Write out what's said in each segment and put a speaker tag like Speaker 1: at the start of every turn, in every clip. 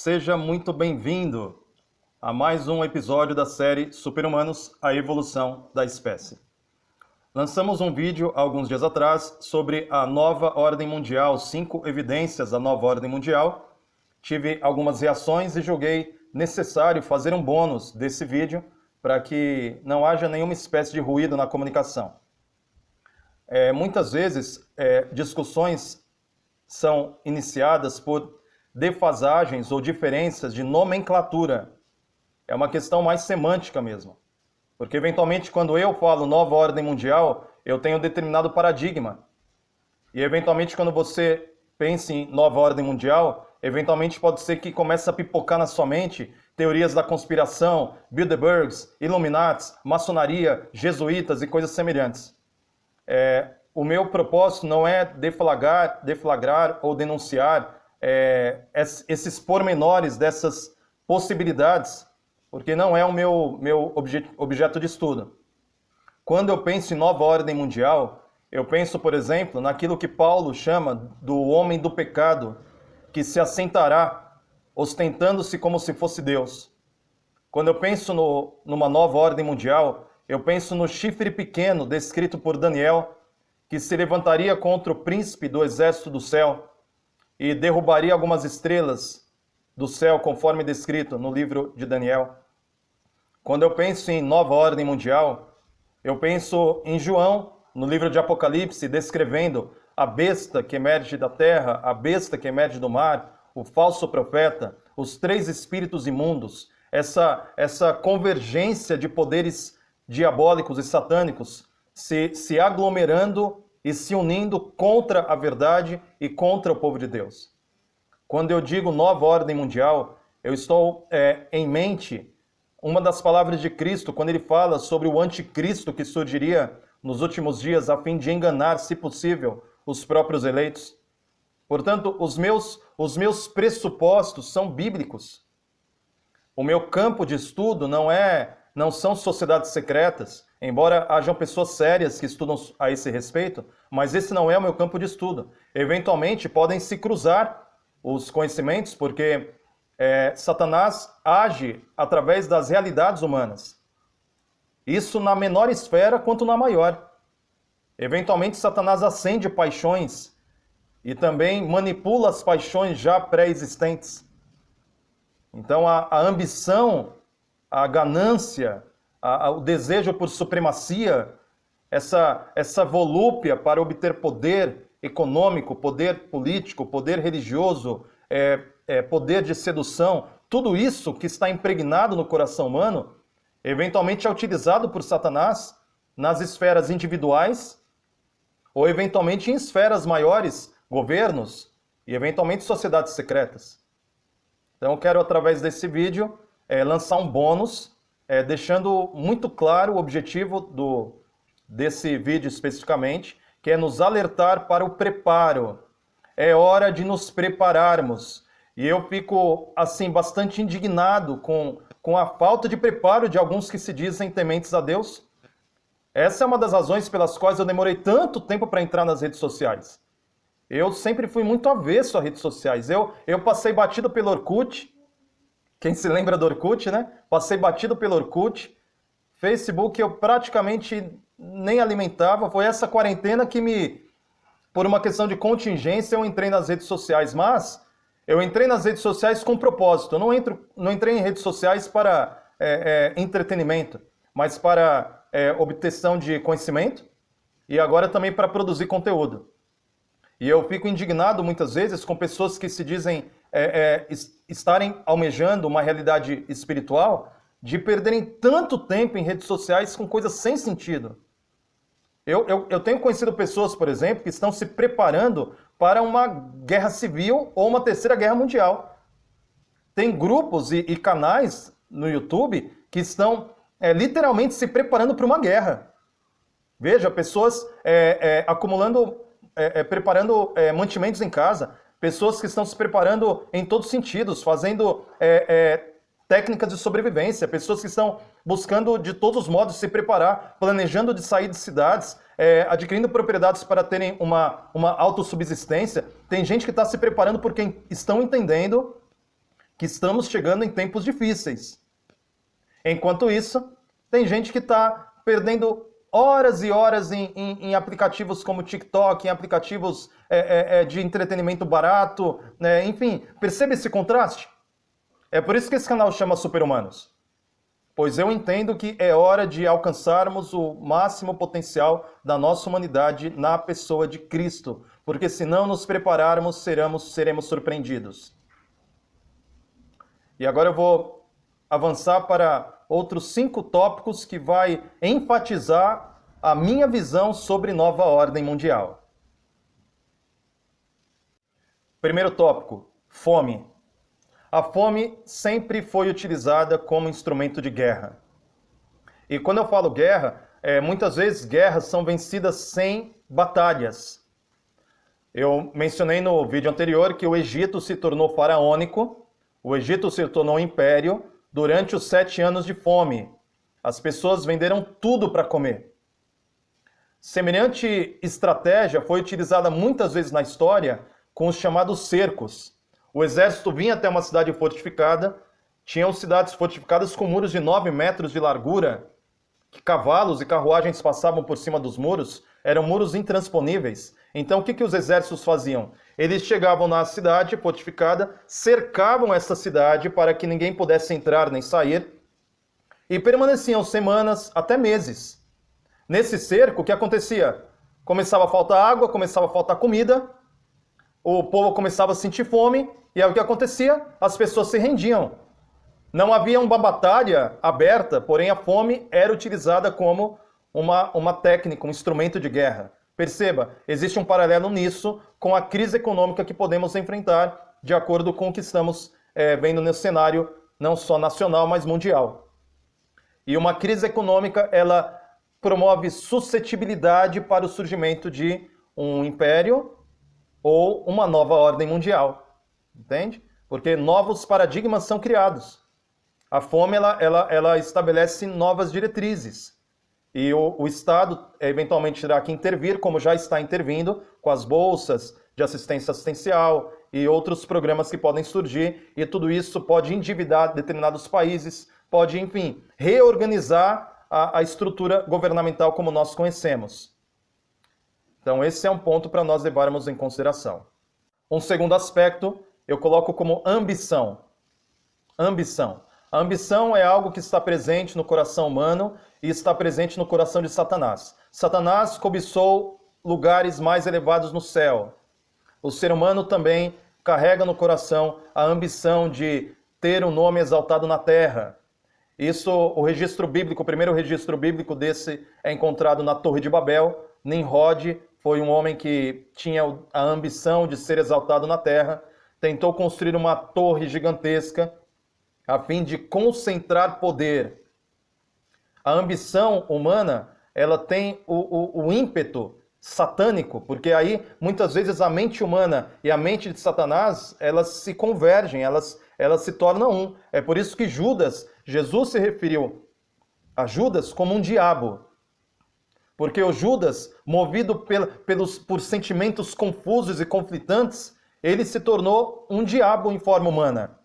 Speaker 1: seja muito bem-vindo a mais um episódio da série Super-Humanos, a evolução da espécie. Lançamos um vídeo há alguns dias atrás sobre a nova ordem mundial, 5 evidências da nova ordem mundial. Tive algumas reações e julguei necessário fazer um bônus desse vídeo para que não haja nenhuma espécie de ruído na comunicação. Muitas vezes, discussões são iniciadas por defasagens ou diferenças de nomenclatura. É uma questão mais semântica mesmo. Porque, eventualmente, quando eu falo nova ordem mundial, eu tenho um determinado paradigma. E, eventualmente, quando você pensa em nova ordem mundial, eventualmente pode ser que comece a pipocar na sua mente teorias da conspiração, Bilderbergs, Illuminatis, maçonaria, jesuítas e coisas semelhantes. O meu propósito não é deflagrar ou denunciar esses pormenores dessas possibilidades, porque não é o meu objeto de estudo. Quando eu penso em nova ordem mundial, eu penso, por exemplo, naquilo que Paulo chama do homem do pecado, que se assentará, ostentando-se como se fosse Deus. Quando eu penso numa nova ordem mundial, eu penso no chifre pequeno descrito por Daniel, que se levantaria contra o príncipe do exército do céu e derrubaria algumas estrelas do céu, conforme descrito no livro de Daniel. Quando eu penso em nova ordem mundial, eu penso em João, no livro de Apocalipse, descrevendo a besta que emerge da terra, a besta que emerge do mar, o falso profeta, os 3 espíritos imundos, essa convergência de poderes diabólicos e satânicos se aglomerando e se unindo contra a verdade e contra o povo de Deus. Quando eu digo nova ordem mundial, eu estou em mente uma das palavras de Cristo, quando ele fala sobre o anticristo que surgiria nos últimos dias a fim de enganar, se possível, os próprios eleitos. Portanto, os meus pressupostos são bíblicos. O meu campo de estudo não são sociedades secretas, embora hajam pessoas sérias que estudam a esse respeito, mas esse não é o meu campo de estudo. Eventualmente podem se cruzar os conhecimentos, porque Satanás age através das realidades humanas. Isso na menor esfera quanto na maior. Eventualmente Satanás acende paixões e também manipula as paixões já pré-existentes. Então a ambição, a ganância, o desejo por supremacia, essa volúpia para obter poder econômico, poder político, poder religioso, poder de sedução, tudo isso que está impregnado no coração humano, eventualmente é utilizado por Satanás nas esferas individuais ou eventualmente em esferas maiores, governos e eventualmente sociedades secretas. Então eu quero, através desse vídeo, lançar um bônus, deixando muito claro o objetivo desse vídeo especificamente, que é nos alertar para o preparo. É hora de nos prepararmos. E eu fico, assim, bastante indignado com a falta de preparo de alguns que se dizem tementes a Deus. Essa é uma das razões pelas quais eu demorei tanto tempo para entrar nas redes sociais. Eu sempre fui muito avesso a redes sociais. Eu passei batido pelo Orkut. Quem se lembra do Orkut, né? Passei batido pelo Orkut. Facebook eu praticamente nem alimentava. Foi essa quarentena que por uma questão de contingência, eu entrei nas redes sociais. Mas eu entrei nas redes sociais com propósito. Eu não entrei em redes sociais para entretenimento, mas para obtenção de conhecimento e agora também para produzir conteúdo. E eu fico indignado muitas vezes com pessoas que se dizem estarem almejando uma realidade espiritual, de perderem tanto tempo em redes sociais com coisas sem sentido. Eu tenho conhecido pessoas, por exemplo, que estão se preparando para uma guerra civil ou uma terceira guerra mundial. Tem grupos e canais no YouTube que estão literalmente se preparando para uma guerra. Veja, pessoas preparando mantimentos em casa, pessoas que estão se preparando em todos os sentidos, fazendo técnicas de sobrevivência, pessoas que estão buscando de todos os modos se preparar, planejando de sair de cidades, adquirindo propriedades para terem uma autossubsistência. Tem gente que está se preparando porque estão entendendo que estamos chegando em tempos difíceis. Enquanto isso, tem gente que está perdendo horas e horas em aplicativos como TikTok, em aplicativos de entretenimento barato, né? Enfim, percebe esse contraste? É por isso que esse canal chama Super-Humanos. Pois eu entendo que é hora de alcançarmos o máximo potencial da nossa humanidade na pessoa de Cristo, porque se não nos prepararmos, seremos surpreendidos. E agora eu vou avançar para outros 5 tópicos que vai enfatizar a minha visão sobre nova ordem mundial. Primeiro tópico, fome. A fome sempre foi utilizada como instrumento de guerra. E quando eu falo guerra, muitas vezes guerras são vencidas sem batalhas. Eu mencionei no vídeo anterior que o Egito se tornou faraônico, o Egito se tornou império durante os 7 anos de fome. As pessoas venderam tudo para comer. Semelhante estratégia foi utilizada muitas vezes na história com os chamados cercos. O exército vinha até uma cidade fortificada, tinham cidades fortificadas com muros de 9 metros de largura, que cavalos e carruagens passavam por cima dos muros, eram muros intransponíveis. Então o que os exércitos faziam? Eles chegavam na cidade fortificada, cercavam essa cidade para que ninguém pudesse entrar nem sair, e permaneciam semanas, até meses. Nesse cerco, o que acontecia? Começava a faltar água, começava a faltar comida, o povo começava a sentir fome, e aí o que acontecia? As pessoas se rendiam. Não havia uma batalha aberta, porém a fome era utilizada como uma técnica, um instrumento de guerra. Perceba, existe um paralelo nisso com a crise econômica que podemos enfrentar de acordo com o que estamos vendo nesse cenário, não só nacional, mas mundial. E uma crise econômica, ela promove suscetibilidade para o surgimento de um império ou uma nova ordem mundial. Entende? Porque novos paradigmas são criados. A fome, ela estabelece novas diretrizes. E o Estado, eventualmente, terá que intervir, como já está intervindo, com as bolsas de assistência assistencial e outros programas que podem surgir. E tudo isso pode endividar determinados países, pode, enfim, reorganizar a estrutura governamental como nós conhecemos. Então, esse é um ponto para nós levarmos em consideração. Um segundo aspecto eu coloco como ambição. Ambição. A ambição é algo que está presente no coração humano e está presente no coração de Satanás. Satanás cobiçou lugares mais elevados no céu. O ser humano também carrega no coração a ambição de ter um nome exaltado na terra. Isso, o registro bíblico, o primeiro registro bíblico desse é encontrado na Torre de Babel. Nimrod foi um homem que tinha a ambição de ser exaltado na terra. Tentou construir uma torre gigantesca a fim de concentrar poder. A ambição humana, ela tem o ímpeto satânico, porque aí, muitas vezes, a mente humana e a mente de Satanás, elas se convergem, elas se tornam um. É por isso que Jesus se referiu a Judas como um diabo. Porque o Judas, movido por sentimentos confusos e conflitantes, ele se tornou um diabo em forma humana.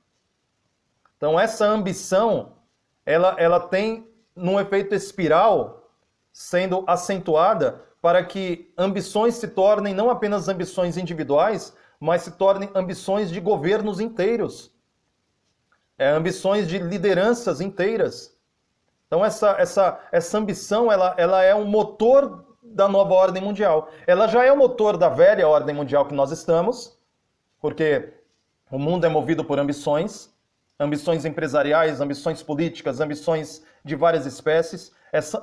Speaker 1: Então essa ambição, ela tem num efeito espiral, sendo acentuada para que ambições se tornem não apenas ambições individuais, mas se tornem ambições de governos inteiros. Ambições de lideranças inteiras. Então essa ambição, ela é um motor da nova ordem mundial. Ela já é o motor da velha ordem mundial que nós estamos, porque o mundo é movido por ambições empresariais, ambições políticas, ambições de várias espécies.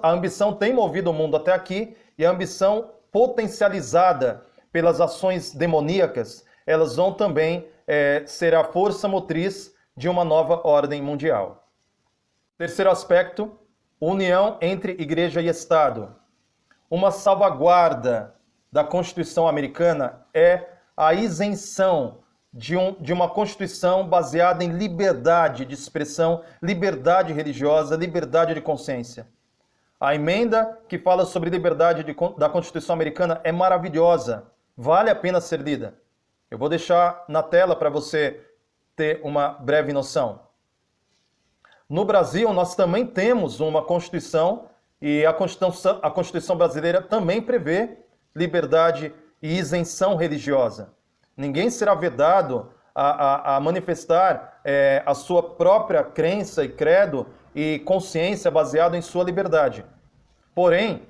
Speaker 1: A ambição tem movido o mundo até aqui, e a ambição potencializada pelas ações demoníacas, elas vão também ser a força motriz de uma nova ordem mundial. Terceiro aspecto, união entre igreja e Estado. Uma salvaguarda da Constituição americana é a isenção de uma Constituição baseada em liberdade de expressão, liberdade religiosa, liberdade de consciência. A emenda que fala sobre liberdade da Constituição americana é maravilhosa, vale a pena ser lida. Eu vou deixar na tela para você ter uma breve noção. No Brasil, nós também temos uma Constituição, e a Constituição brasileira também prevê liberdade e isenção religiosa. Ninguém será vedado a manifestar a sua própria crença e credo e consciência baseado em sua liberdade. Porém,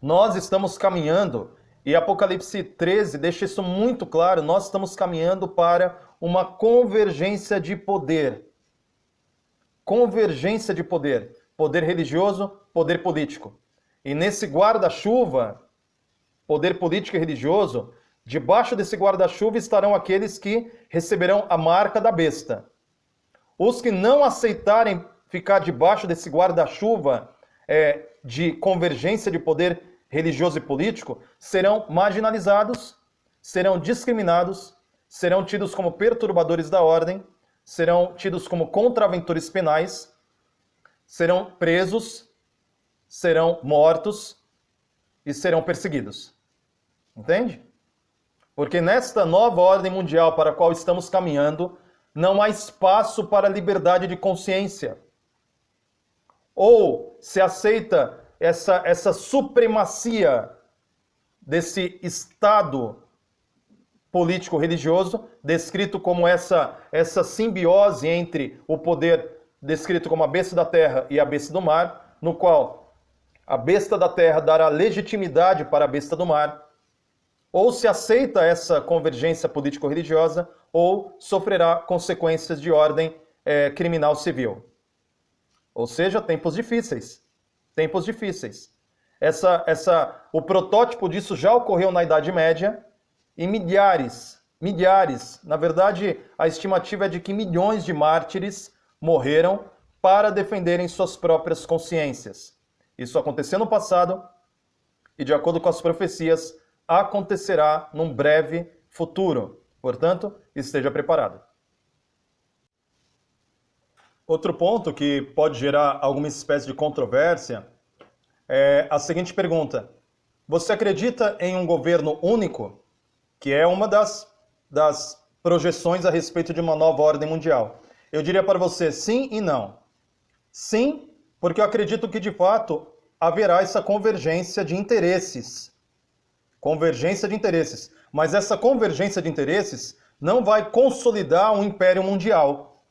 Speaker 1: nós estamos caminhando, e Apocalipse 13 deixa isso muito claro, nós estamos caminhando para uma convergência de poder. Convergência de poder. Poder religioso, poder político. E nesse guarda-chuva, poder político e religioso, debaixo desse guarda-chuva estarão aqueles que receberão a marca da besta. Os que não aceitarem ficar debaixo desse guarda-chuva de convergência de poder religioso e político serão marginalizados, serão discriminados, serão tidos como perturbadores da ordem, serão tidos como contraventores penais, serão presos, serão mortos e serão perseguidos. Entende? Porque nesta nova ordem mundial para a qual estamos caminhando, não há espaço para liberdade de consciência. Ou se aceita essa supremacia desse Estado político-religioso, descrito como essa simbiose entre o poder descrito como a besta da terra e a besta do mar, no qual a besta da terra dará legitimidade para a besta do mar, ou se aceita essa convergência político-religiosa, ou sofrerá consequências de ordem criminal civil. Ou seja, tempos difíceis. Tempos difíceis. O protótipo disso já ocorreu na Idade Média, e milhares, na verdade, a estimativa é de que milhões de mártires morreram para defenderem suas próprias consciências. Isso aconteceu no passado e, de acordo com as profecias, acontecerá num breve futuro. Portanto, esteja preparado. Outro ponto que pode gerar alguma espécie de controvérsia é a seguinte pergunta: você acredita em um governo único? Que é uma das projeções a respeito de uma nova ordem mundial. Eu diria para você sim e não. Sim, porque eu acredito que de fato haverá essa convergência de interesses. Convergência de interesses. Mas essa convergência de interesses não vai consolidar um império mundial.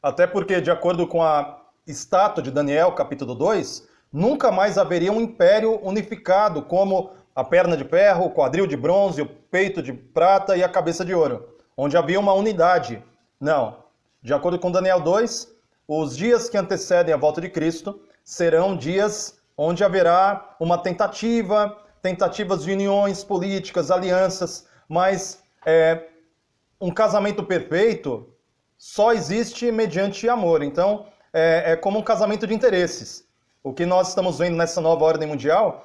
Speaker 1: Até porque, de acordo com a estátua de Daniel, capítulo 2, nunca mais haveria um império unificado como a perna de ferro, o quadril de bronze, o peito de prata e a cabeça de ouro, onde havia uma unidade. Não. De acordo com Daniel 2, os dias que antecedem a volta de Cristo serão dias onde haverá uma tentativas de uniões políticas, alianças, mas um casamento perfeito só existe mediante amor. Então, é como um casamento de interesses. O que nós estamos vendo nessa nova ordem mundial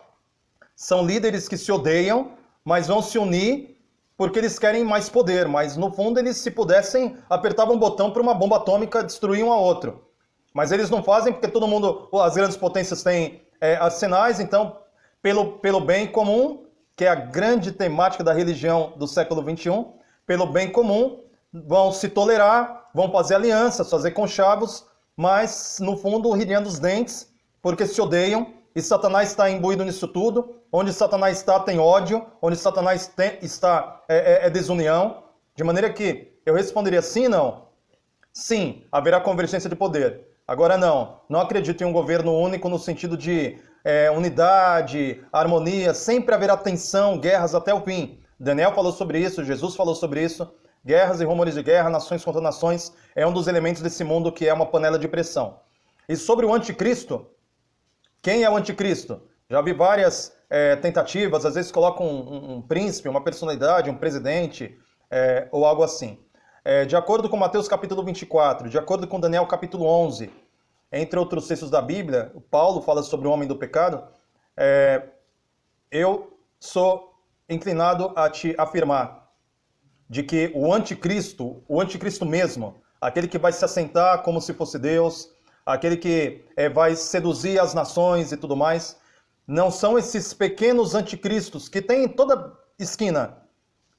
Speaker 1: são líderes que se odeiam, mas vão se unir porque eles querem mais poder. Mas, no fundo, eles, se pudessem, apertavam um botão para uma bomba atômica destruir um ao outro. Mas eles não fazem porque todo mundo, as grandes potências têm arsenais, então, pelo bem comum, que é a grande temática da religião do século XXI, pelo bem comum, vão se tolerar, vão fazer alianças, fazer conchavos, mas, no fundo, rirando os dentes, porque se odeiam. E Satanás está imbuído nisso tudo. Onde Satanás está, tem ódio. Onde Satanás está, desunião. De maneira que eu responderia sim e não. Sim, haverá convergência de poder. Agora não acredito em um governo único no sentido de unidade, harmonia. Sempre haverá tensão, guerras até o fim. Daniel falou sobre isso, Jesus falou sobre isso. Guerras e rumores de guerra, nações contra nações, é um dos elementos desse mundo que é uma panela de pressão. E sobre o anticristo, quem é o anticristo? Já vi várias tentativas, às vezes colocam um príncipe, uma personalidade, um presidente, ou algo assim. De acordo com Mateus capítulo 24, de acordo com Daniel capítulo 11, entre outros textos da Bíblia, o Paulo fala sobre o homem do pecado, eu sou inclinado a te afirmar de que o anticristo mesmo, aquele que vai se assentar como se fosse Deus, aquele que vai seduzir as nações e tudo mais, não são esses pequenos anticristos que tem em toda esquina.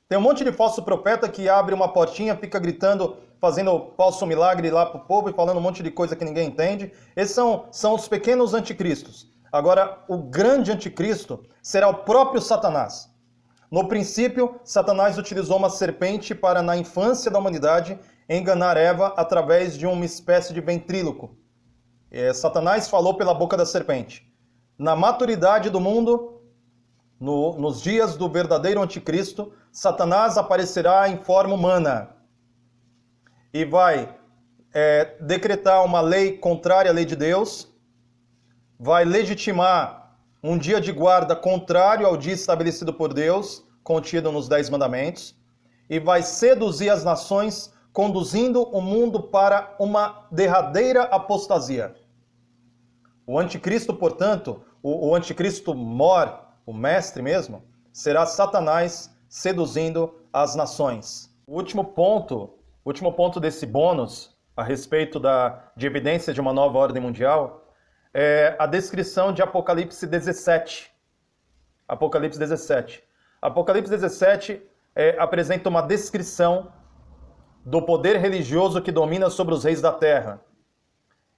Speaker 1: Tem um monte de falso profeta que abre uma portinha, fica gritando, fazendo falso milagre lá pro povo e falando um monte de coisa que ninguém entende. Esses são os pequenos anticristos. Agora, o grande anticristo será o próprio Satanás. No princípio, Satanás utilizou uma serpente para, na infância da humanidade, enganar Eva através de uma espécie de ventríloco. Satanás falou pela boca da serpente. Na maturidade do mundo, nos dias do verdadeiro anticristo, Satanás aparecerá em forma humana e vai decretar uma lei contrária à lei de Deus, vai legitimar um dia de guarda contrário ao dia estabelecido por Deus, contido nos 10 mandamentos, e vai seduzir as nações, conduzindo o mundo para uma derradeira apostasia. O anticristo, portanto, o anticristo mor, o mestre mesmo, será Satanás seduzindo as nações. O último ponto desse bônus a respeito de evidência de uma nova ordem mundial é a descrição de Apocalipse 17. Apocalipse 17. Apocalipse 17 apresenta uma descrição do poder religioso que domina sobre os reis da terra.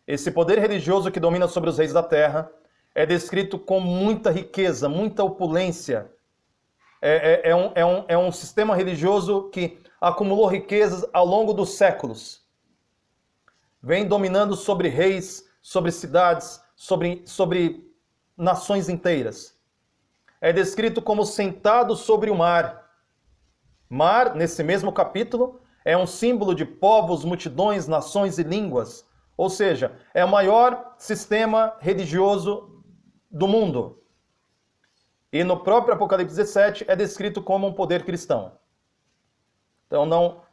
Speaker 1: Esse poder religioso que domina sobre os reis da terra é descrito com muita riqueza, muita opulência. É um sistema religioso que acumulou riquezas ao longo dos séculos. Vem dominando sobre reis, sobre cidades, sobre nações inteiras. É descrito como sentado sobre o mar. Mar, nesse mesmo capítulo, é um símbolo de povos, multidões, nações e línguas. Ou seja, é o maior sistema religioso do mundo. E no próprio Apocalipse 17 é descrito como um poder cristão. Então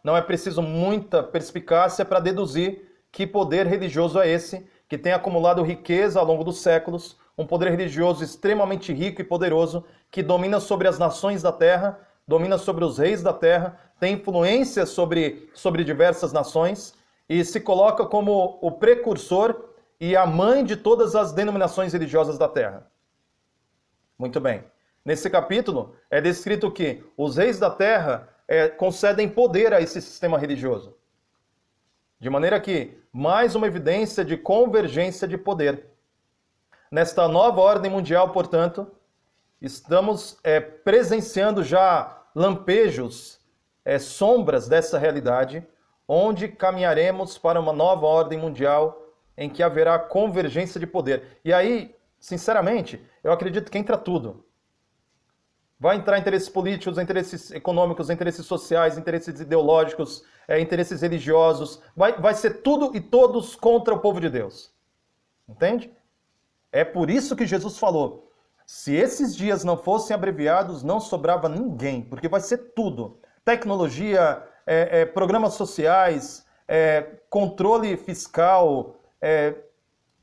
Speaker 1: não é preciso muita perspicácia para deduzir que poder religioso é esse, que tem acumulado riqueza ao longo dos séculos, um poder religioso extremamente rico e poderoso, que domina sobre as nações da terra, domina sobre os reis da terra, tem influência sobre diversas nações, e se coloca como o precursor e a mãe de todas as denominações religiosas da terra. Muito bem. Nesse capítulo é descrito que os reis da terra concedem poder a esse sistema religioso. De maneira que, mais uma evidência de convergência de poder. Nesta nova ordem mundial, portanto, estamos presenciando já lampejos, sombras dessa realidade, onde caminharemos para uma nova ordem mundial em que haverá convergência de poder. E aí, sinceramente, eu acredito que entra tudo. Vai entrar interesses políticos, interesses econômicos, interesses sociais, interesses ideológicos, interesses religiosos. Vai ser tudo e todos contra o povo de Deus. Entende? É por isso que Jesus falou, se esses dias não fossem abreviados, não sobrava ninguém, porque vai ser tudo. Tecnologia, programas sociais, controle fiscal,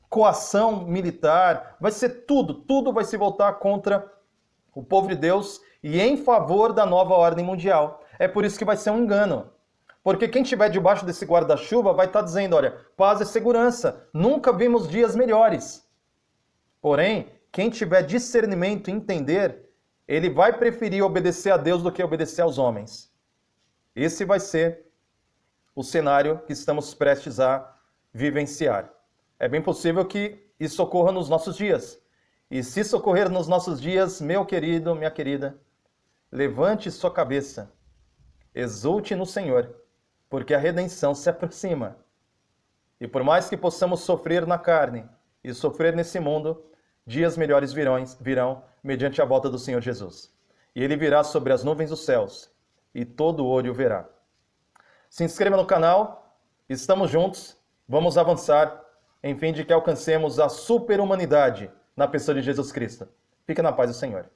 Speaker 1: coação militar, vai ser tudo vai se voltar contra o povo de Deus e em favor da nova ordem mundial. É por isso que vai ser um engano. Porque quem estiver debaixo desse guarda-chuva vai estar dizendo, olha, paz e segurança, nunca vimos dias melhores. Porém, quem tiver discernimento e entender, ele vai preferir obedecer a Deus do que obedecer aos homens. Esse vai ser o cenário que estamos prestes a vivenciar. É bem possível que isso ocorra nos nossos dias. E se isso ocorrer nos nossos dias, meu querido, minha querida, levante sua cabeça, exulte no Senhor, porque a redenção se aproxima. E por mais que possamos sofrer na carne e sofrer nesse mundo, dias melhores virão mediante a volta do Senhor Jesus. E Ele virá sobre as nuvens dos céus, e todo olho o verá. Se inscreva no canal, estamos juntos, vamos avançar, em fim de que alcancemos a super-humanidade na pessoa de Jesus Cristo. Fique na paz do Senhor.